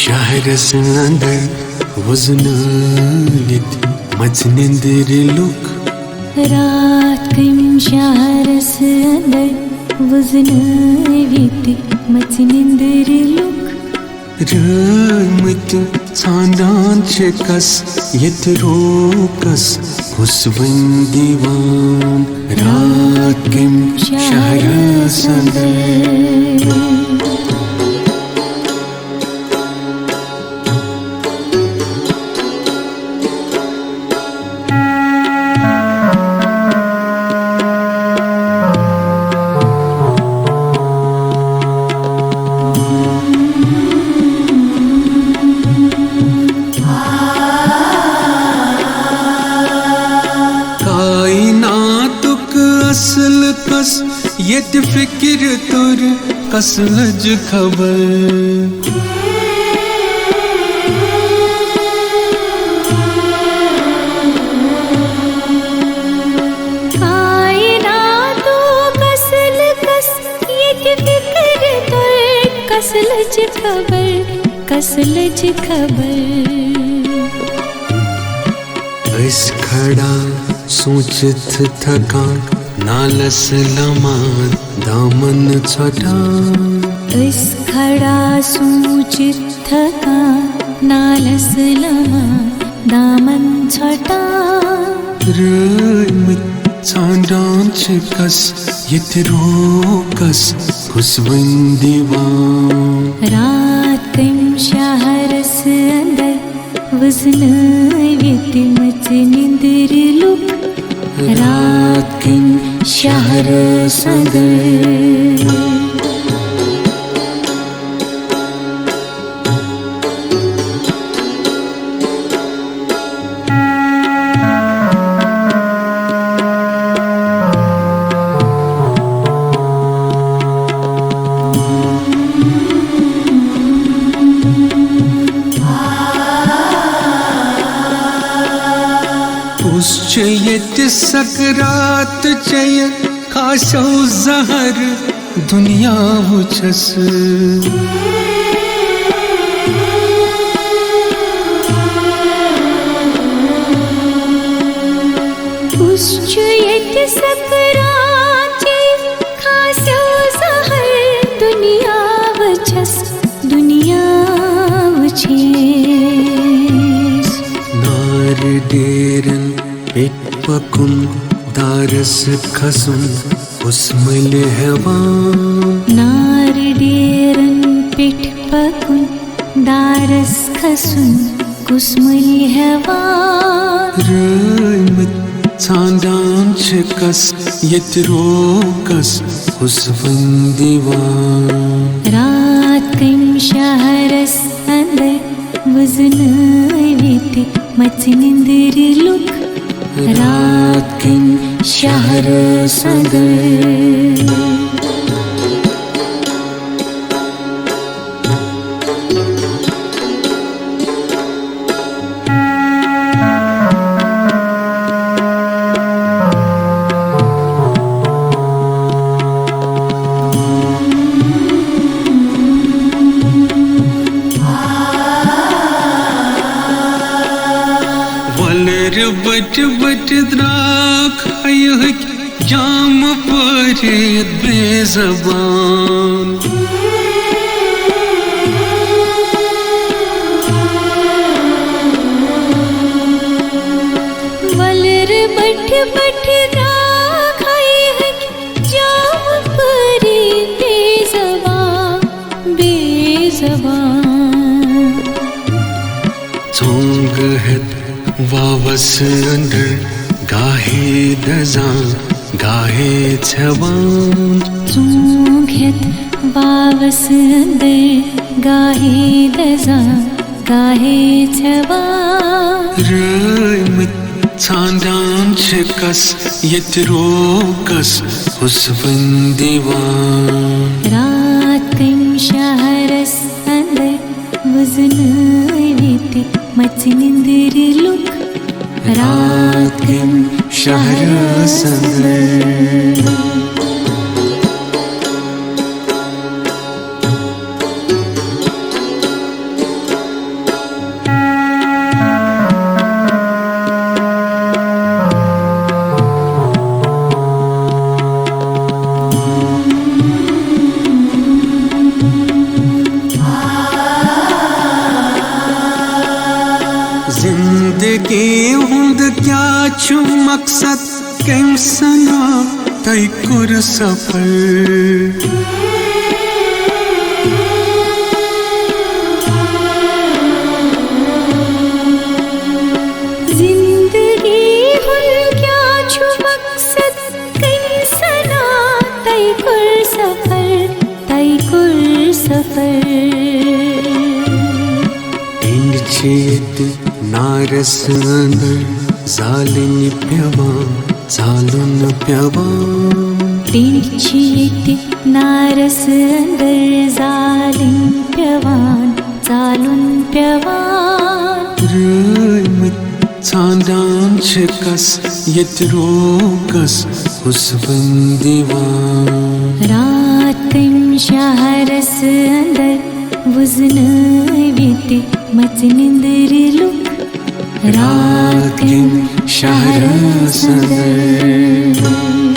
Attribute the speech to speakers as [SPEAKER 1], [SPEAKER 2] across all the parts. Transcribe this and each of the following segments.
[SPEAKER 1] शहरस अंदर वजनालित मचनिंदर लुक
[SPEAKER 2] रात कम शहरस अंदर वजनालित मचनिंदर लुक
[SPEAKER 1] रमत चांदान कस यत रोकस हुस्वन दीवान रात कम शहरस अंदर असल कस यत फिक्र तुर कस लज खबर
[SPEAKER 2] कायनातो कसल कस यत फिक्र तुर कस लज खबर कस लज खबर
[SPEAKER 1] इस खड़ा सोचत थका नालस लमा दामन छटा
[SPEAKER 2] इस खड़ा सूचित थका नालस लमा दामन छटा
[SPEAKER 1] रमत चांदान कस यत रोकस हुस्वन दीवान
[SPEAKER 2] रात कम शहरस अंदर वजनालित मचनिंदर लुक रात कम शहरस अंदर
[SPEAKER 1] यत सकरात चय खासौ जहर दुनिया वुचस
[SPEAKER 2] यत सकरात चय खासौ जहर दुनिया वुचस दुनिया वुचस
[SPEAKER 1] नार डेरन पेट पकुन दारस खसुन उस्मल हवान
[SPEAKER 2] नार डेरन पेट पकुन दारस खसुन कुस्मल हवान
[SPEAKER 1] रमत चांदान कस यत रोकस हुस्वन दीवान
[SPEAKER 2] रात कम शहरस अंदर वजनालित मचनिंदर लुक रात कम शहरस अंदर
[SPEAKER 1] बट बट द्राख जाम परे बेज़बान
[SPEAKER 2] वलर बट बट द्राख जाम परे बेज़बान बेज़बान
[SPEAKER 1] चोंग है वावस अंदर गाहे दजा गाहे छवान
[SPEAKER 2] चोंग वावस अंदर गाहे दजा गाहे छवान
[SPEAKER 1] रमत चांदान कस यत रोकस हुस्वन दीवान
[SPEAKER 2] रात कम शहरस अंदर वजनालित मचनिंदर लुक रात कम
[SPEAKER 1] शहरस अंदर छु मकसद कम सना तय कुर सफर
[SPEAKER 2] जिंदगी हुल क्या छु मकसद कम सना तय कुर सफर
[SPEAKER 1] चेत नारस अंदर जालिन प्यवान जालुन प्यवान
[SPEAKER 2] चेत नारस अंदर जालिन प्यवान
[SPEAKER 1] रमत चांदान छकस यत रोकस उस्वन दीवान
[SPEAKER 2] रात कम शहरस अंदर वज़न विते मच निंदर लुक
[SPEAKER 1] रात कम शहरस अंदर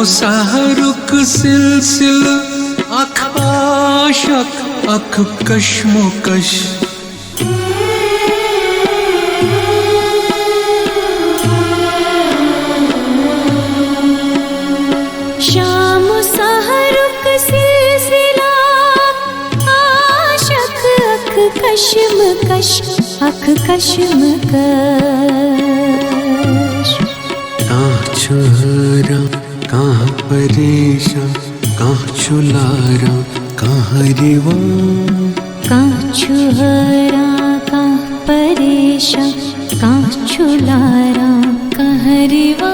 [SPEAKER 1] सहरुक सिलसिल अख आशक अख कश्मकश
[SPEAKER 2] शाम सहरुक सिलसिला आशक अख कश्मकश
[SPEAKER 1] छुहरा कहाँ परेशान कहाँ छुलारा कहाँ रिवा
[SPEAKER 2] कहाँ छुहरा कहाँ परेशान कहाँ छुलारा कहाँ रिवा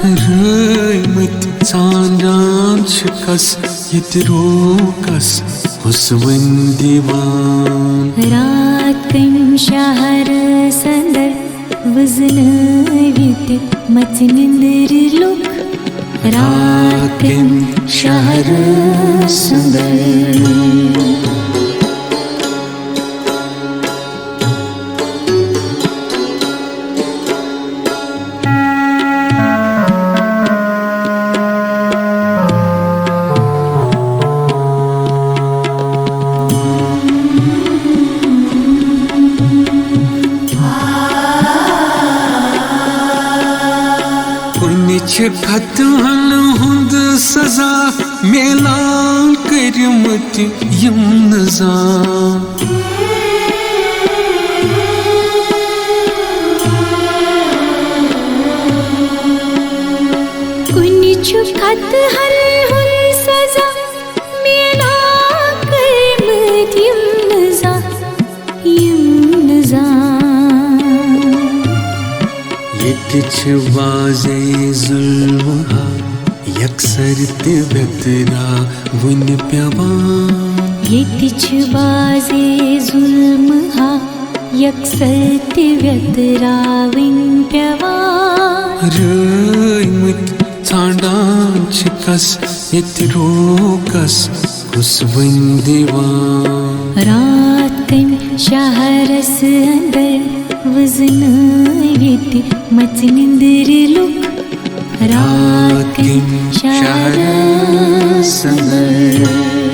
[SPEAKER 1] रहमत चांदान छकस यत रोकस उस्वन दीवान
[SPEAKER 2] रात कम शहर संदर वज़न विते मच निंदर लुक रात कम शहर संदर
[SPEAKER 1] खत हन हुंद सजा मेलान करमत यम नजा
[SPEAKER 2] कुनी छु खत हन हुन सजा मेलान करमत यम नजा
[SPEAKER 1] यतिछ वाजे जुल्म हा यकसर तिबतरा वन प्यवान
[SPEAKER 2] यतिछ वाजे जुल्म हा यकसर तिबतरा वन प्यवान
[SPEAKER 1] रहमत चांदान छकस यत रोकस उस्वन दीवान
[SPEAKER 2] रात कम शहरस अंदर वज़न विते मच निंदर लुक रात कम शहरस अंदर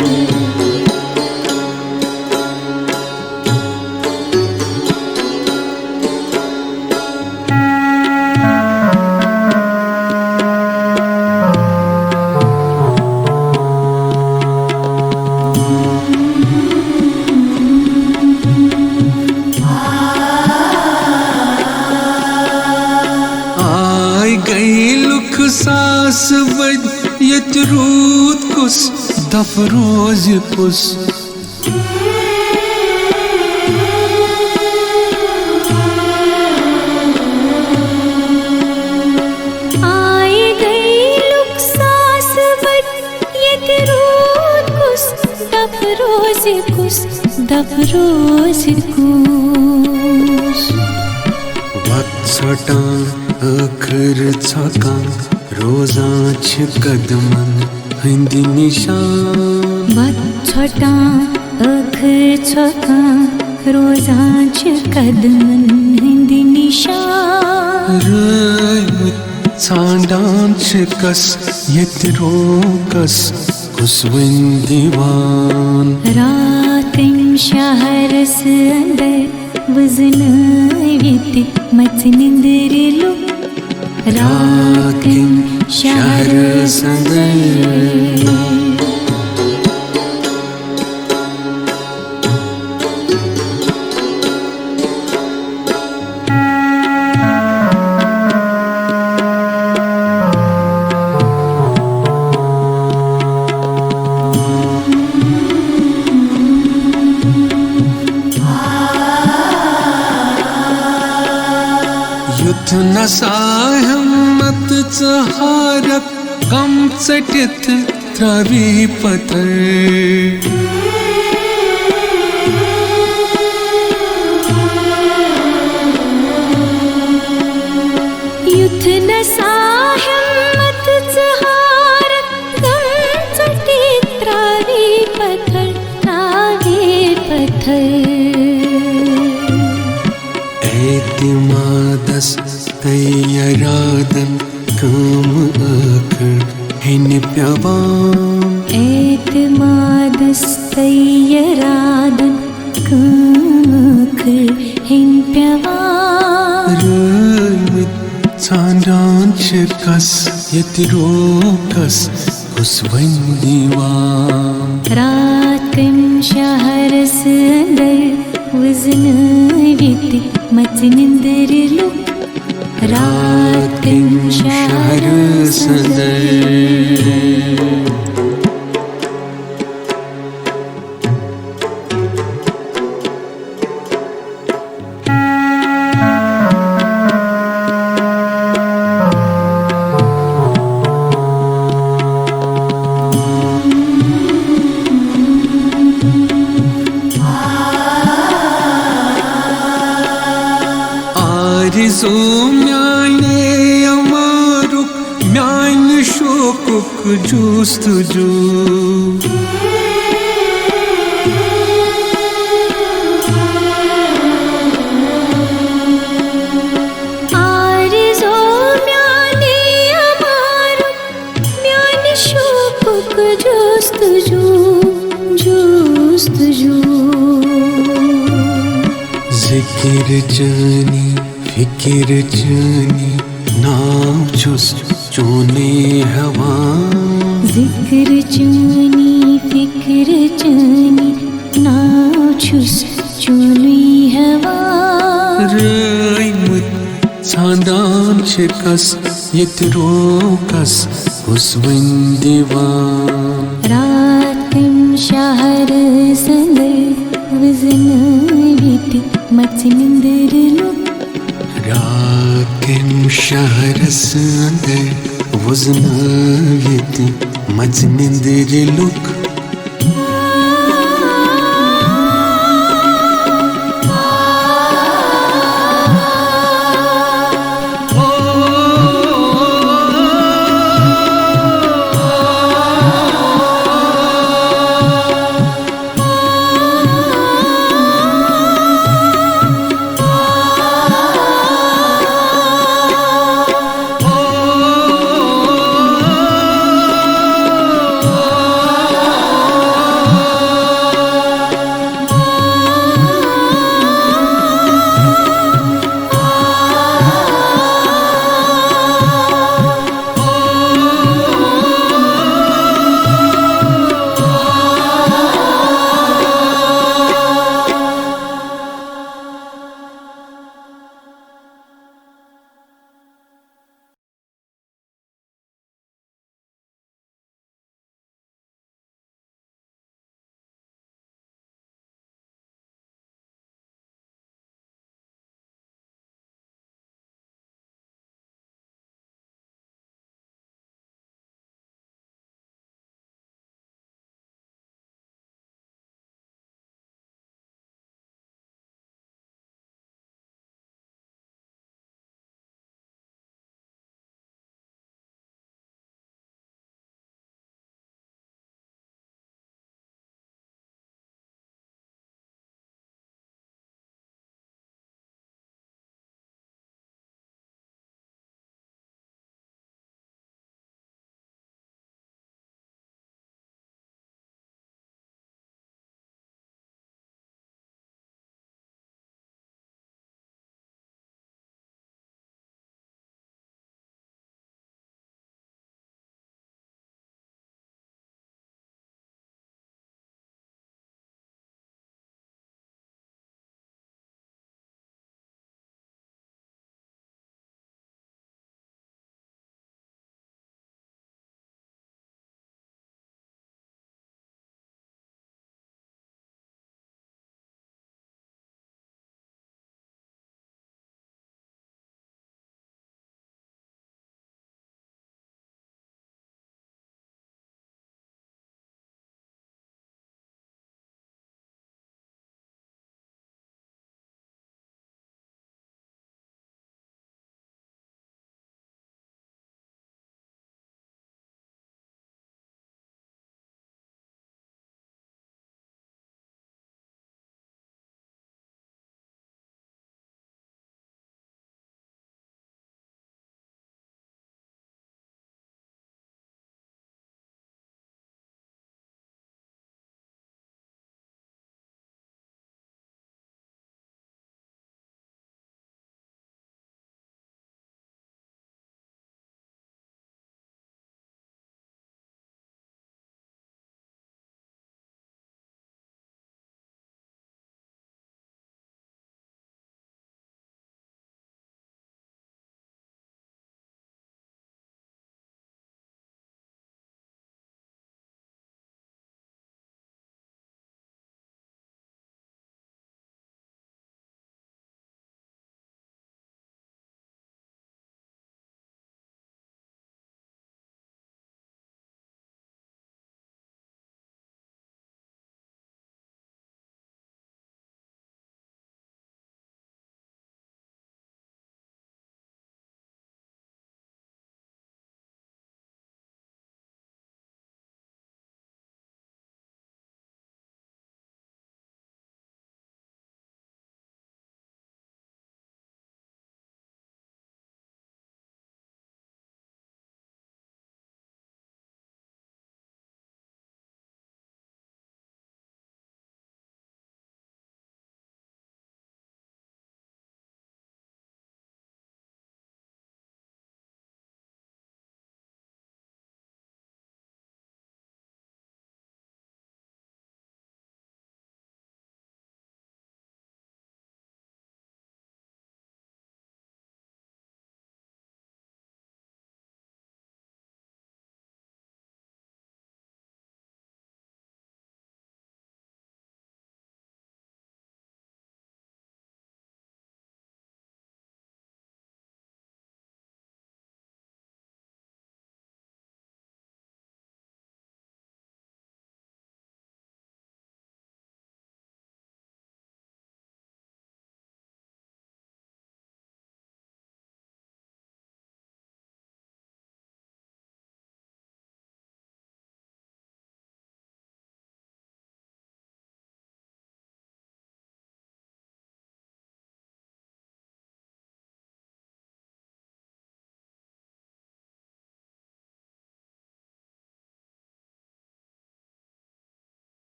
[SPEAKER 1] सास बद यत रूद कुस दफरोज कुस
[SPEAKER 2] आए गई लुक सास बद यत रूद कुस दफरोज कुस
[SPEAKER 1] वक्त छटान अखर छकान रोजा छ कदमन हंदी निशान
[SPEAKER 2] वत छोटा अखर छोटा रोजांच कदमन हंदी निशान
[SPEAKER 1] रैमुत चांडान कस यत रोकस कुसवन दीवान
[SPEAKER 2] रातिम शहरस अंदर वजन विति मच निंदर लुक रातिम शहरस अंदर
[SPEAKER 1] युद्ध नसाहम मत चहारत कम चटित त्रावी पतर
[SPEAKER 2] युद्ध नसाहम मत चहारत कम चटित त्रावी पत्थर
[SPEAKER 1] एतिमादस तैयरादन काम आकर हिन प्यवाम
[SPEAKER 2] एतिमादस तैयरादन काम आकर हिन प्यवाम
[SPEAKER 1] रैमुत चांडान कस यत रोकस कुसवन दीवान
[SPEAKER 2] रातिम शहरस अंदर वजन विति मच निंदर लुक रातिम शहरस अंदर
[SPEAKER 1] आरिज़ो म्याने अमारुक म्यान शोकुक जुस्तजू
[SPEAKER 2] आरिज़ो म्याने अमारुक म्यान शोकुक जुस्तजू
[SPEAKER 1] जिकिर जानी फिकिर जानी नाम चुस चोने हवा
[SPEAKER 2] जिक्र जानी फिक्र जानी नाव छुस चुनी हवा
[SPEAKER 1] रैमुत चांडान कस यत रोकस कुसवन दीवान
[SPEAKER 2] रातिम शहरस अंदर वजन विति मच निंदर लुक
[SPEAKER 1] रातिम शहरस अंदर वजन विति मच निंदर लुक